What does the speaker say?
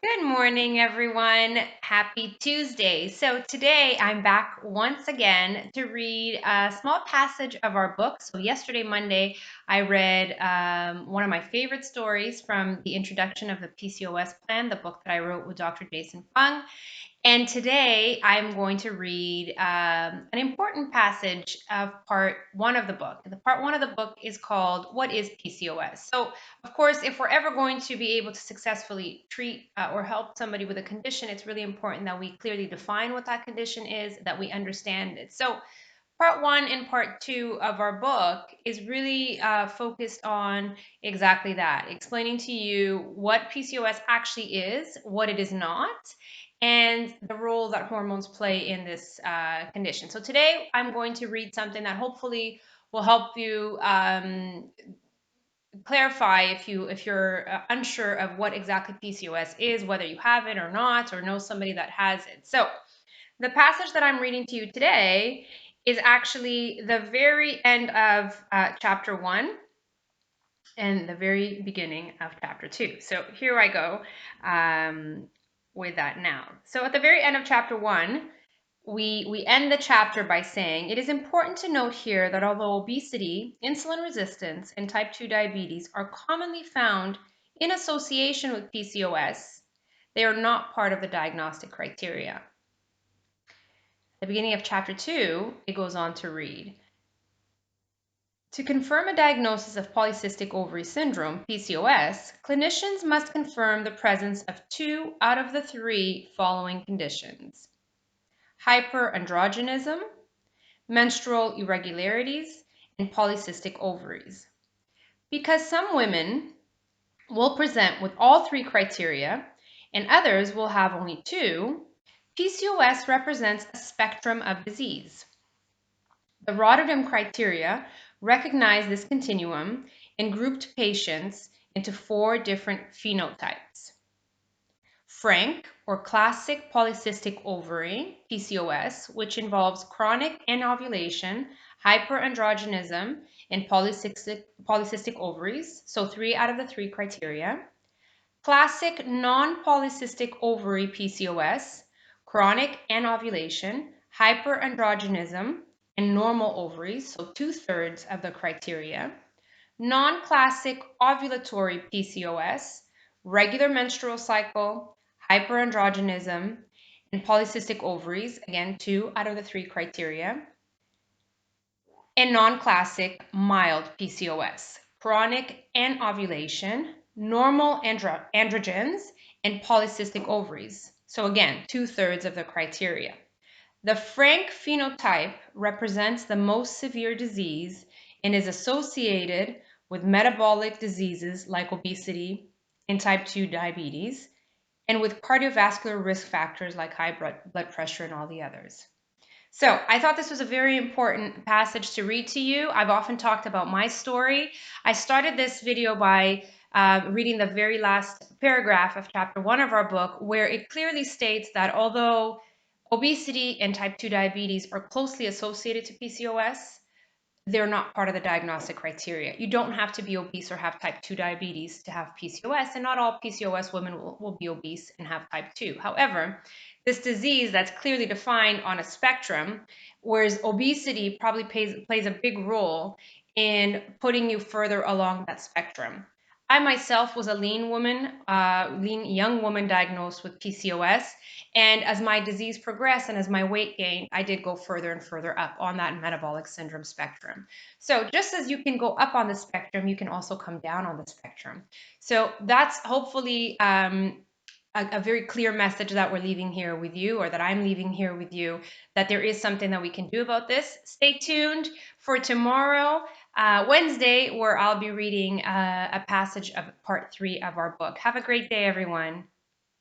Good morning, everyone. Happy Tuesday. So, today I'm back once again to read a small passage of our book. So, yesterday, Monday, I read one of my favorite stories from the introduction of the PCOS Plan, the book that I wrote with Dr. Jason Fung. And today I'm going to read an important passage of part one of the book. The part one of the book is called What is PCOS? So, of course, if we're ever going to be able to successfully treat or help somebody with a condition, it's really important that we clearly define what that condition is, that we understand it. So, part one and part two of our book is really focused on exactly that, explaining to you what PCOS actually is, what it is not, and the role that hormones play in this condition. So today I'm going to read something that hopefully will help you clarify if you're unsure of what exactly PCOS is, whether you have it or not, or know somebody that has it. So the passage that I'm reading to you today is actually the very end of chapter 1 and the very beginning of chapter 2. So here I go with that now. So at the very end of chapter 1, we end the chapter by saying, it is important to note here that although obesity, insulin resistance, and type 2 diabetes are commonly found in association with PCOS, they are not part of the diagnostic criteria. At the beginning of chapter 2, it goes on to read, to confirm a diagnosis of polycystic ovary syndrome, PCOS, clinicians must confirm the presence of 2 out of the 3 following conditions: hyperandrogenism, menstrual irregularities, and polycystic ovaries. Because some women will present with all 3 criteria and others will have only 2, PCOS represents a spectrum of disease. The Rotterdam criteria recognized this continuum and grouped patients into 4 different phenotypes: frank or classic polycystic ovary, PCOS, which involves chronic anovulation, hyperandrogenism, and polycystic ovaries, so 3 out of the 3 criteria; classic non-polycystic ovary PCOS, chronic anovulation, hyperandrogenism, and normal ovaries, so 2/3 of the criteria; non-classic ovulatory PCOS, regular menstrual cycle, hyperandrogenism, and polycystic ovaries, again 2 out of the 3 criteria; and non-classic mild PCOS, chronic anovulation, normal androgens, and polycystic ovaries. So again, 2/3 of the criteria. The frank phenotype represents the most severe disease and is associated with metabolic diseases like obesity and type 2 diabetes, and with cardiovascular risk factors like high blood pressure and all the others. So I thought this was a very important passage to read to you. I've often talked about my story. I started this video by reading the very last paragraph of chapter 1 of our book, where it clearly states that although obesity and type 2 diabetes are closely associated to PCOS, they're not part of the diagnostic criteria. You don't have to be obese or have type 2 diabetes to have PCOS, and not all PCOS women will be obese and have type 2. However, this disease that's clearly defined on a spectrum, whereas obesity probably plays a big role in putting you further along that spectrum. I myself was a lean woman, lean young woman diagnosed with PCOS. And as my disease progressed and as my weight gained, I did go further and further up on that metabolic syndrome spectrum. So just as you can go up on the spectrum, you can also come down on the spectrum. So that's hopefully a very clear message that we're leaving here with you, or that I'm leaving here with you, that there is something that we can do about this. Stay tuned for tomorrow, Wednesday, where I'll be reading a passage of part 3 of our book. Have a great day, everyone.